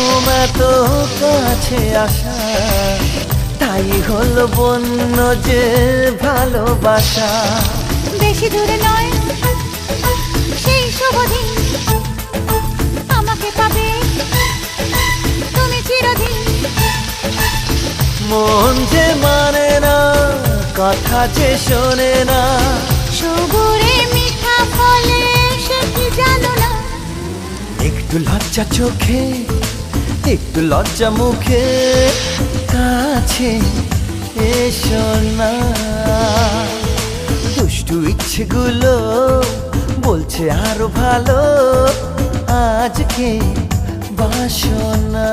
ঘুম এত কাছে আসা, তাই হলো বন্য যে ভালোবাসা। বেশি দূরে নয় সেই শুভ দিন, আমাকে পাবে তুমি চিরদিন। মন যে মানে না, কথা যে শোনে না, সবুরে মিঠা ফলে সে কি জানো না। একটু লজ্জা চোখে, একটু লজ্জা মুখে, কাছে এসো না। দুষ্টু ইচ্ছেগুলো বলছে আরো ভালো, আজকে বাসনা।